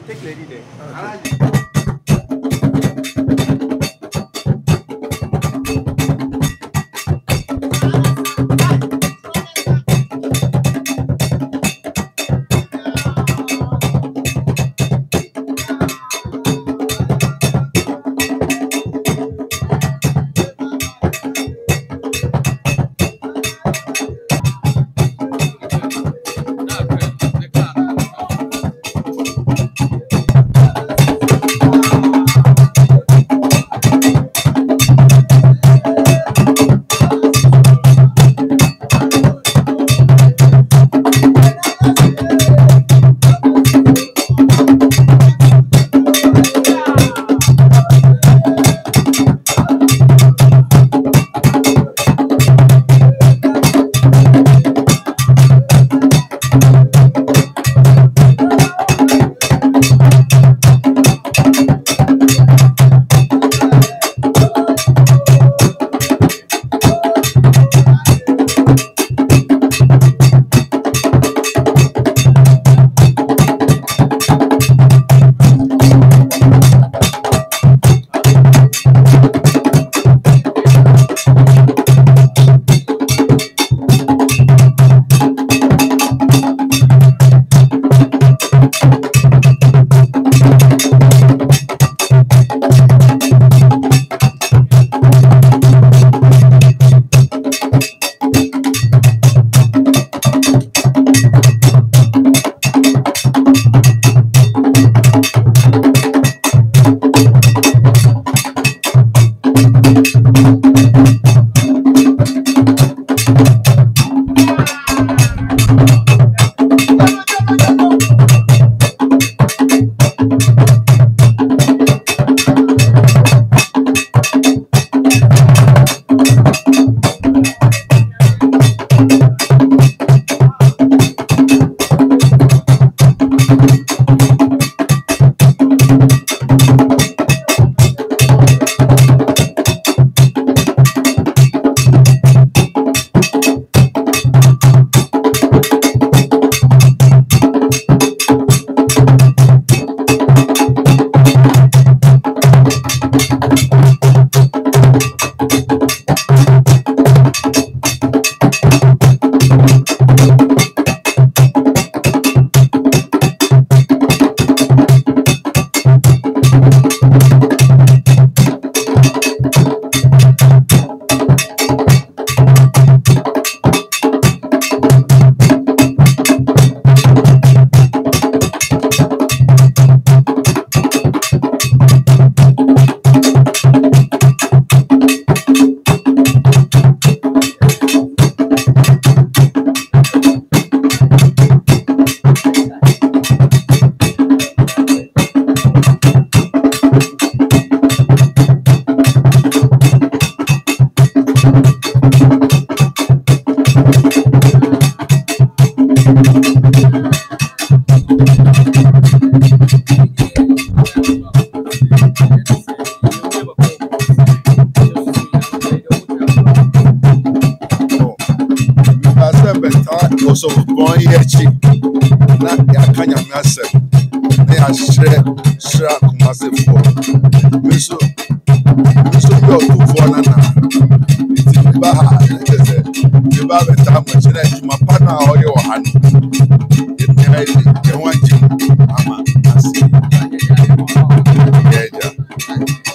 Take lady there. born here chick. Na ya kanya me asem. Na ya shra Kumasi for. Me so be Otumfuo na. Iti ba ha say the ba better much na juma partner oye wo ha no. You want Mama asi. Yeah.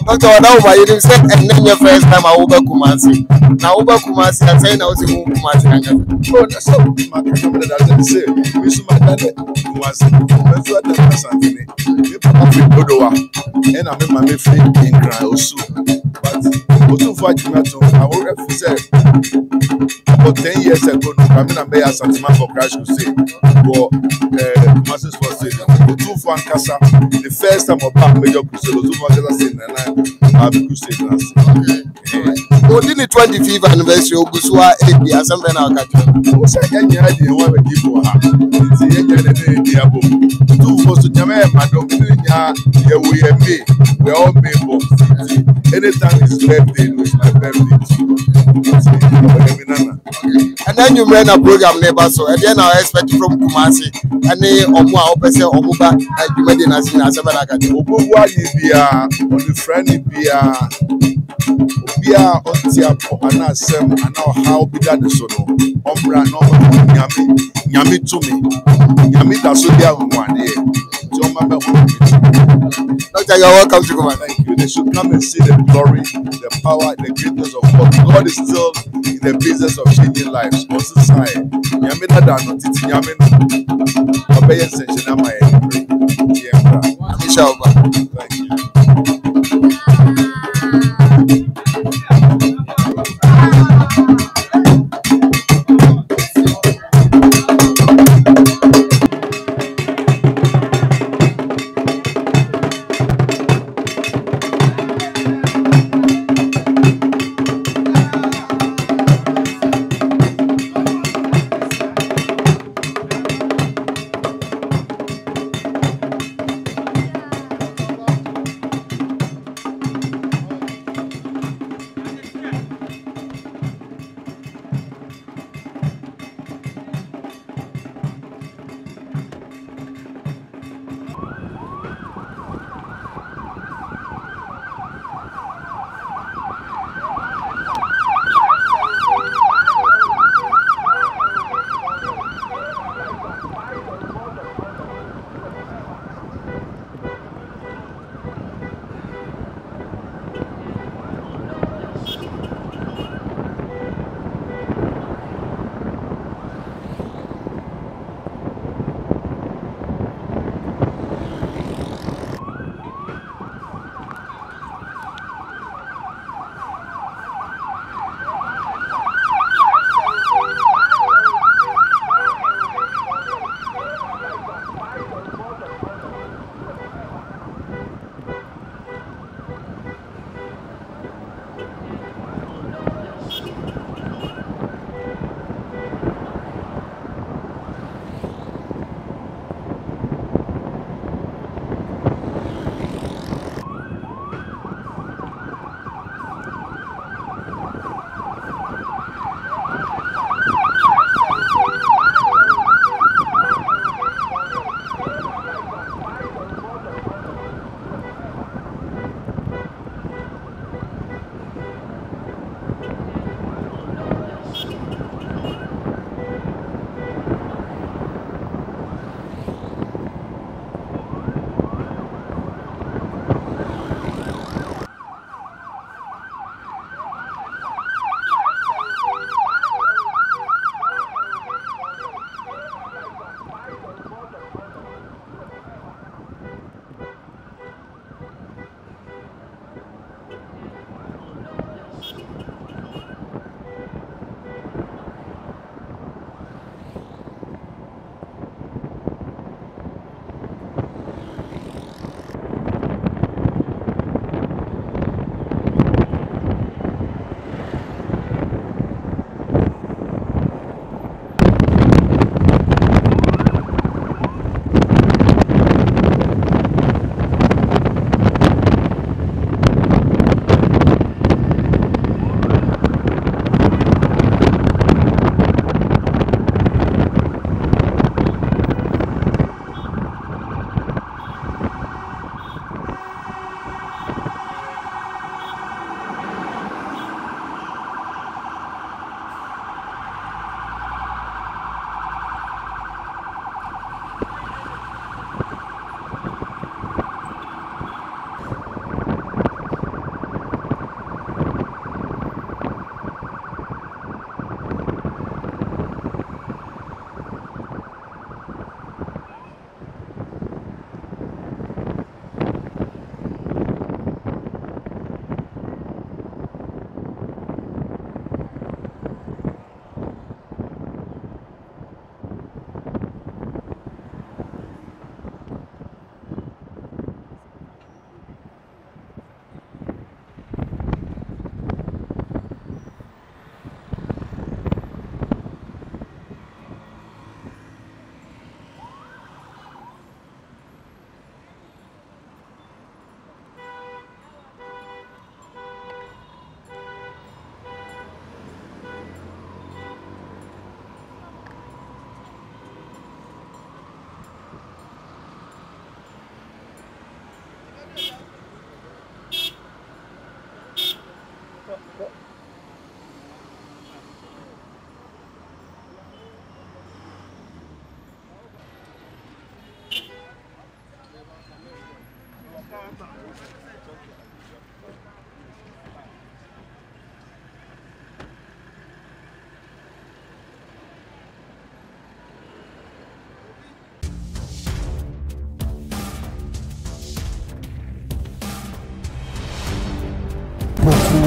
Doctor Adowa, you said and then your first time I over Kumasi. Now over Kumasi, I say now see Kumasi. Oh, that's so my camera doesn't say. We should my dad Kumasi. That's what Asantehene. If Adowa, and I make my free in Ghana also. But Otumfuo I will say about 10 years ago, I mean, I made Asantehene for Crusade. For Kumasi Sports Stadium. Otumfuo and Kasa, the first time about major Crusade, Otumfuo Kasa said, I'll be Crusade last. Within the 25th anniversary, Ogusua 80, or something like that. Who said, any idea what we give for her? It's the end of the day. Two for to Jamaica, Madam, we are me. We all made both. Anytime it's birthday, it's my birthday. And then you ran a program neighbor, so and then I expect from Kumasi, and they Omwa Opese Omuba, and you made in as in Asabaka. Obuwa Ibia, on the friend Ibia. Bia ontia anasem ana how bigger the sono ombra no nyame to me nyame da so dia one day so mama Doctor, you're welcome to come. Thank you. They should come and see the glory, the power, the greatness of God. God is still in the business of changing lives. On society, nyame na da no titi nyame no obey sense na my thank you.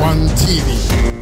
One TV.